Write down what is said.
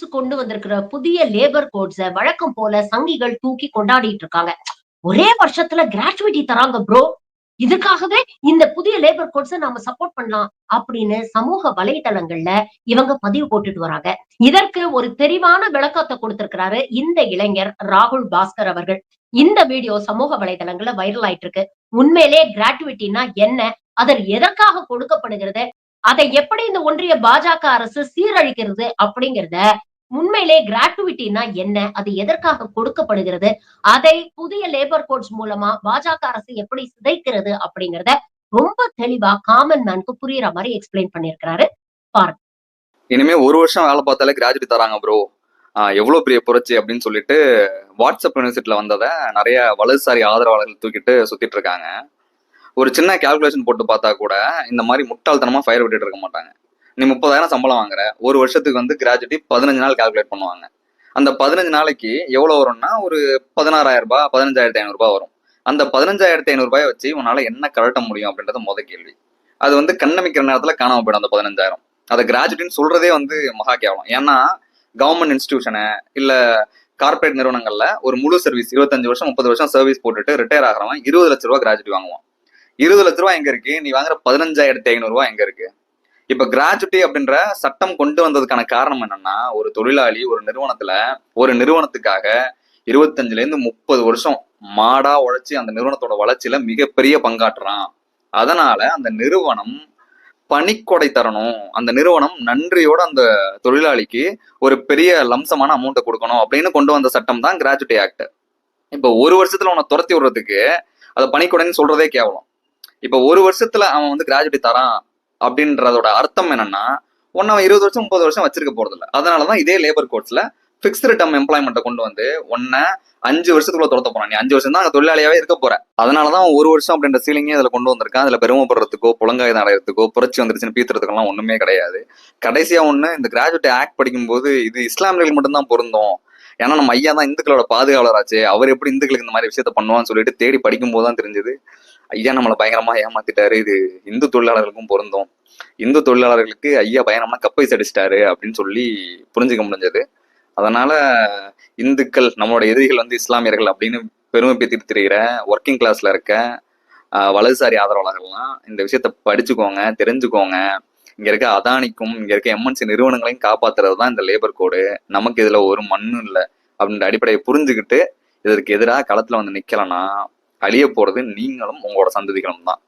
அரசு கொண்டு வந்திருக்கிற புதிய லேபர் கோட்ஸ வழக்கம் போல சங்கிகள் தூக்கி கொண்டாடிட்டு இருக்காங்க. ஒரே வருஷத்துல கிராச்சுவிட்டி தராங்க ப்ரோ. இதுக்காகவே இந்த புதிய லேபர் கோட்ஸ நாம சப்போர்ட் பண்ணலாம் அப்படின்னு சமூக வலைதளங்கள்ல இவங்க பதிவு போட்டுட்டு வராங்க. இதற்கு ஒரு தெளிவான விளக்கத்தை கொடுத்திருக்கிறாரு இந்த இளைஞர் ராகுல் பாஸ்கர் அவர்கள். இந்த வீடியோ சமூக வலைதளங்கள்ல வைரல் ஆயிட்டு இருக்கு. உண்மையிலே கிராட்டுவிட்டினா என்ன? அது எதற்காக கொடுக்கப்படுகிறது? அதை எப்படி இந்த ஒன்றிய பாஜக அரசு சீரழிக்கிறது அப்படிங்கிறத, உண்மையிலே கிராட்டுவிட்டினா என்ன? அது எதற்காக கொடுக்கப்படுகிறது? அதை புதிய லேபர் கோட்ஸ் மூலமா பாஜக அரசு எப்படி சிதைக்கிறது அப்படிங்கிறத ரொம்ப தெளிவா காமன் மேனுக்கு புரியுற மாதிரி எக்ஸ்பிளைன் பண்ணியிருக்கிறாரு. பாருங்க. இனிமே ஒரு வருஷம் வேலை பார்த்தாலே கிராஜுவேட் தராங்க ப்ரோ, எவ்வளவு பெரிய புரட்சி அப்படின்னு சொல்லிட்டு வாட்ஸ்அப் யூனிவர்சிட்டியில வந்ததை நிறைய வலதுசாரி ஆதரவாளர்கள் தூக்கிட்டு சுத்திட்டு இருக்காங்க. ஒரு சின்ன கால்குலேஷன் போட்டு பார்த்தா கூட இந்த மாதிரி முட்டாள்தனமா ஃபயர் விட்டுட்டு இருக்க மாட்டாங்க. நீ 30,000 சம்பளம் வாங்குற, ஒரு வருஷத்துக்கு வந்து கிராஜுவிட்டி 15 நாள் கால்குலேட் பண்ணுவாங்க. அந்த 15 நாளைக்கு எவ்வளவு வரும்னா ஒரு 16,000 ரூபாய், 15,500 ரூபாய் வரும். அந்த 15,500 ரூபாயை வச்சு உன்னால என்ன கழட்ட முடியும் அப்படின்றது முத கேள்வி. அது வந்து கண்ணமிக்கிற நேரத்துல காணாம போயிடும் அந்த 15,000. அதை கிராஜுவிட்டின்னு சொல்றதே வந்து மகா கேவலம். ஏன்னா கவர்மெண்ட் இன்ஸ்டிடியூஷனு இல்ல கார்பரேட் நிறுவனங்கள்ல ஒரு முழு சர்வீஸ் 25 வருஷம் 30 வருஷம் சர்வீஸ் போட்டுட்டு ரிட்டையர் ஆகிறவன் 20 லட்ச ரூபாய் கிராஜுவிட்டி வாங்குவான். 20 லட்ச ரூபாய் எங்க இருக்கு? நீ வாங்குற 15,500 ரூபாய் எங்க இருக்கு? இப்ப கிராஜுவிட்டி அப்படின்ற சட்டம் கொண்டு வந்ததுக்கான காரணம் என்னன்னா, ஒரு தொழிலாளி ஒரு நிறுவனத்துக்காக 25ல இருந்து 30 வருஷம் மாடா உழைச்சி அந்த நிறுவனத்தோட வளர்ச்சியில மிகப்பெரிய பங்காற்றுறான். அதனால அந்த நிறுவனம் பணிக்கொடை தரணும், அந்த நிறுவனம் நன்றியோட அந்த தொழிலாளிக்கு ஒரு பெரிய லம்சமான அமௌண்ட்டை கொடுக்கணும் அப்படின்னு கொண்டு வந்த சட்டம் தான் கிராஜுவிட்டி ஆக்ட். இப்ப ஒரு வருஷத்துல உன்னை துரத்தி விடுறதுக்கு அதை பணிக்கொடைன்னு சொல்றதே கேவலம். இப்ப ஒரு வருஷத்துல அவன் வந்து கிராஜுவிட்டி தரான் அப்படின்றதோட அர்த்தம் என்னன்னா, அவன் 20 வருஷம் 30 வருஷம் வச்சிருக்க போறது இல்லை. அதனாலதான் இதே லேபர் கோட்ஸ்ல பிக்ஸ்டு டேர்ம் எம்ப்ளாய்மெண்ட்டை கொண்டு வந்து உன்னை 5 வருஷத்துக்குள்ள துரத்த போறான். நீ 5 வருஷம் தான் அங்க தொழிலாளியாவே இருக்க போற. அதனாலதான் ஒரு வருஷம் அப்படின்ற சீலிங்கே அதுல கொண்டு வந்திருக்கான். அதுல பெருமைப்படுறதுக்கோ புலங்காயுதம் அடையறதுக்கோ புரட்சி வந்துருச்சுன்னு பீத்துறதுக்கெல்லாம் ஒண்ணுமே கிடையாது. கடைசியா ஒண்ணு, இந்த கிராஜுவிட்டி ஆக்ட் படிக்கும்போது இது இஸ்லாமியர்கள் மட்டும்தான் பொருந்தும், ஏன்னா நம்ம ஐயா தான் இந்துக்களோட பாதுகாவலராச்சு, அவர் எப்படி இந்துக்களுக்கு இந்த மாதிரி விஷயத்த பண்ணுவான்னு சொல்லிட்டு தேடி படிக்கும் போதுதான் தெரிஞ்சது ஐயா நம்மளை பயங்கரமா ஏமாத்திட்டாரு, இது இந்து தொழிலாளர்களுக்கும் பொருந்தும், இந்து தொழிலாளர்களுக்கு ஐயா பயங்கரமா கப்பை சடிச்சிட்டாரு அப்படின்னு சொல்லி புரிஞ்சுக்க முடிஞ்சது. அதனால இந்துக்கள் நம்மளோட எதிரிகள் வந்து இஸ்லாமியர்கள் அப்படின்னு பெருமை பேத்திட்டு திரிகிற ஒர்க்கிங் கிளாஸ்ல இருக்க வலதுசாரி ஆதரவாளர்கள்லாம் இந்த விஷயத்த படிச்சுக்கோங்க, தெரிஞ்சுக்கோங்க. இங்க இருக்க அதானிக்கும் இங்க இருக்க எம்என்சி நிறுவனங்களையும் காப்பாத்துறது தான் இந்த லேபர் கோடு. நமக்கு இதுல ஒரு மண்ணும் இல்லை அப்படின்ற அடிப்படையை புரிஞ்சுக்கிட்டு இதற்கு எதிராக களத்துல வந்து நிக்கலன்னா அழிய போறது நீங்களும் உங்களோட சந்ததிகளும் தான்.